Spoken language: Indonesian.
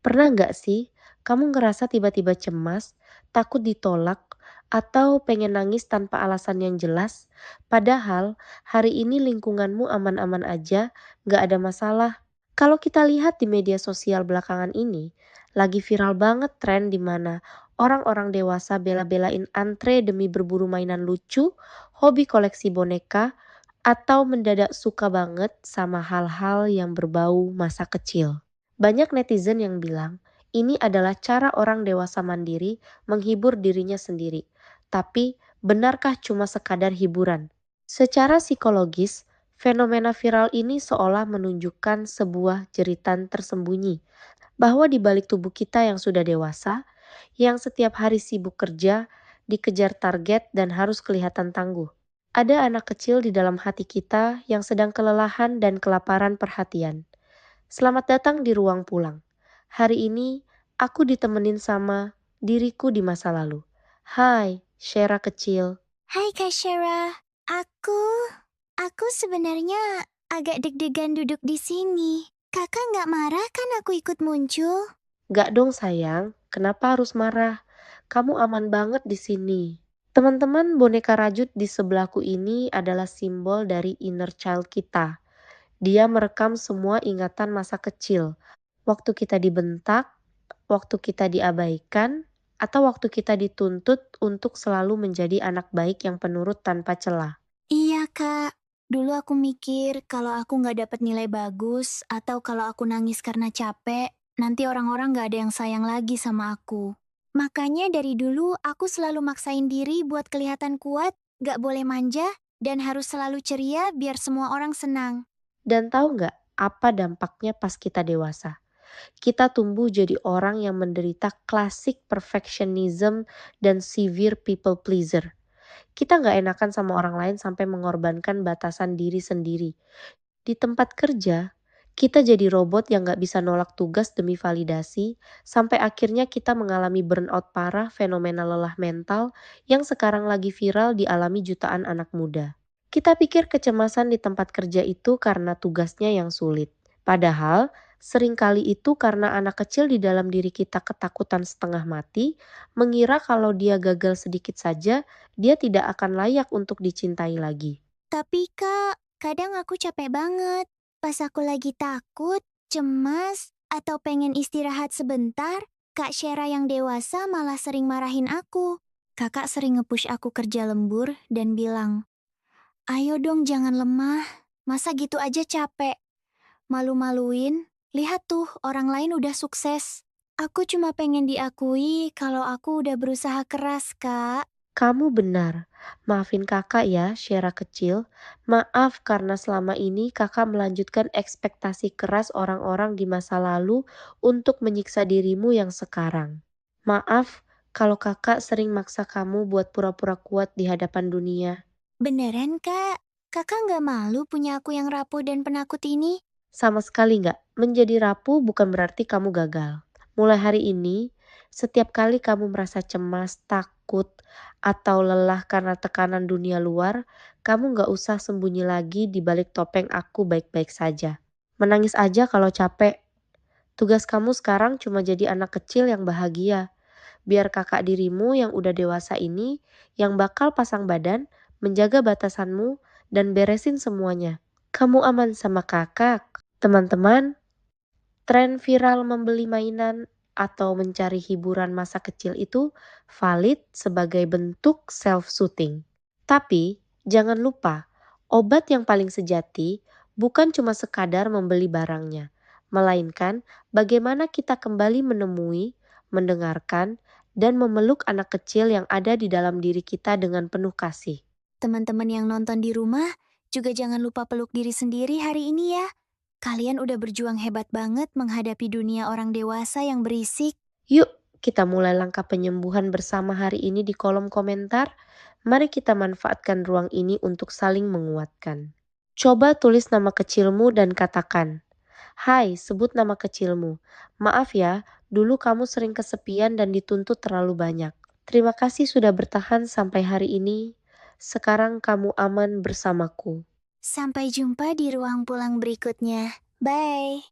Pernah nggak sih kamu ngerasa tiba-tiba cemas, takut ditolak, atau pengen nangis tanpa alasan yang jelas? Padahal hari ini lingkunganmu aman-aman aja, nggak ada masalah. Kalau kita lihat di media sosial belakangan ini, lagi viral banget tren di mana orang-orang dewasa bela-belain antre demi berburu mainan lucu, hobi koleksi boneka, atau mendadak suka banget sama hal-hal yang berbau masa kecil. Banyak netizen yang bilang, ini adalah cara orang dewasa mandiri menghibur dirinya sendiri. Tapi, benarkah cuma sekadar hiburan? Secara psikologis, fenomena viral ini seolah menunjukkan sebuah jeritan tersembunyi bahwa di balik tubuh kita yang sudah dewasa, yang setiap hari sibuk kerja, dikejar target dan harus kelihatan tangguh. Ada anak kecil di dalam hati kita yang sedang kelelahan dan kelaparan perhatian. Selamat datang di ruang pulang. Hari ini aku ditemenin sama diriku di masa lalu. Hai, Shera kecil. Hai Kak Shera, aku aku sebenarnya agak deg-degan duduk di sini. Kakak nggak marah kan aku ikut muncul? Gak dong sayang, kenapa harus marah? Kamu aman banget di sini. Teman-teman boneka rajut di sebelahku ini adalah simbol dari inner child kita. Dia merekam semua ingatan masa kecil. Waktu kita dibentak, waktu kita diabaikan, atau waktu kita dituntut untuk selalu menjadi anak baik yang penurut tanpa celah. Iya Kak, dulu aku mikir kalau aku nggak dapat nilai bagus atau kalau aku nangis karena capek, nanti orang-orang nggak ada yang sayang lagi sama aku. Makanya dari dulu aku selalu maksain diri buat kelihatan kuat, nggak boleh manja, dan harus selalu ceria biar semua orang senang. Dan tahu nggak apa dampaknya pas kita dewasa? Kita tumbuh jadi orang yang menderita klasik perfectionism dan severe people pleaser. Kita nggak enakan sama orang lain sampai mengorbankan batasan diri sendiri. Di tempat kerja, kita jadi robot yang nggak bisa nolak tugas demi validasi, sampai akhirnya kita mengalami burnout parah fenomena lelah mental yang sekarang lagi viral dialami jutaan anak muda. Kita pikir kecemasan di tempat kerja itu karena tugasnya yang sulit. Padahal, seringkali itu karena anak kecil di dalam diri kita ketakutan setengah mati, mengira kalau dia gagal sedikit saja, dia tidak akan layak untuk dicintai lagi. Tapi Kak, kadang aku capek banget. Pas aku lagi takut, cemas, atau pengen istirahat sebentar, Kak Shera yang dewasa malah sering marahin aku. Kakak sering nge-push aku kerja lembur dan bilang, ayo dong jangan lemah, masa gitu aja capek. Malu-maluin, lihat tuh orang lain udah sukses. Aku cuma pengen diakui kalau aku udah berusaha keras, Kak. Kamu benar. Maafin kakak ya, Shera kecil. Maaf karena selama ini kakak melanjutkan ekspektasi keras orang-orang di masa lalu untuk menyiksa dirimu yang sekarang. Maaf kalau kakak sering maksa kamu buat pura-pura kuat di hadapan dunia. Beneran, Kak? Kakak nggak malu punya aku yang rapuh dan penakut ini? Sama sekali nggak, menjadi rapuh bukan berarti kamu gagal. Mulai hari ini, setiap kali kamu merasa cemas, takut, atau lelah karena tekanan dunia luar, kamu nggak usah sembunyi lagi di balik topeng aku baik-baik saja. Menangis aja kalau capek. Tugas kamu sekarang cuma jadi anak kecil yang bahagia. Biar kakak dirimu yang udah dewasa ini, yang bakal pasang badan, menjaga batasanmu, dan beresin semuanya. Kamu aman sama kakak. Teman-teman, tren viral membeli mainan atau mencari hiburan masa kecil itu valid sebagai bentuk self-soothing. Tapi, jangan lupa, obat yang paling sejati bukan cuma sekadar membeli barangnya, melainkan bagaimana kita kembali menemui, mendengarkan, dan memeluk anak kecil yang ada di dalam diri kita dengan penuh kasih. Teman-teman yang nonton di rumah, juga jangan lupa peluk diri sendiri hari ini ya. Kalian udah berjuang hebat banget menghadapi dunia orang dewasa yang berisik. Yuk, kita mulai langkah penyembuhan bersama hari ini di kolom komentar. Mari kita manfaatkan ruang ini untuk saling menguatkan. Coba tulis nama kecilmu dan katakan, "Hai, sebut nama kecilmu. Maaf ya, dulu kamu sering kesepian dan dituntut terlalu banyak. Terima kasih sudah bertahan sampai hari ini. Sekarang kamu aman bersamaku." Sampai jumpa di ruang pulang berikutnya. Bye!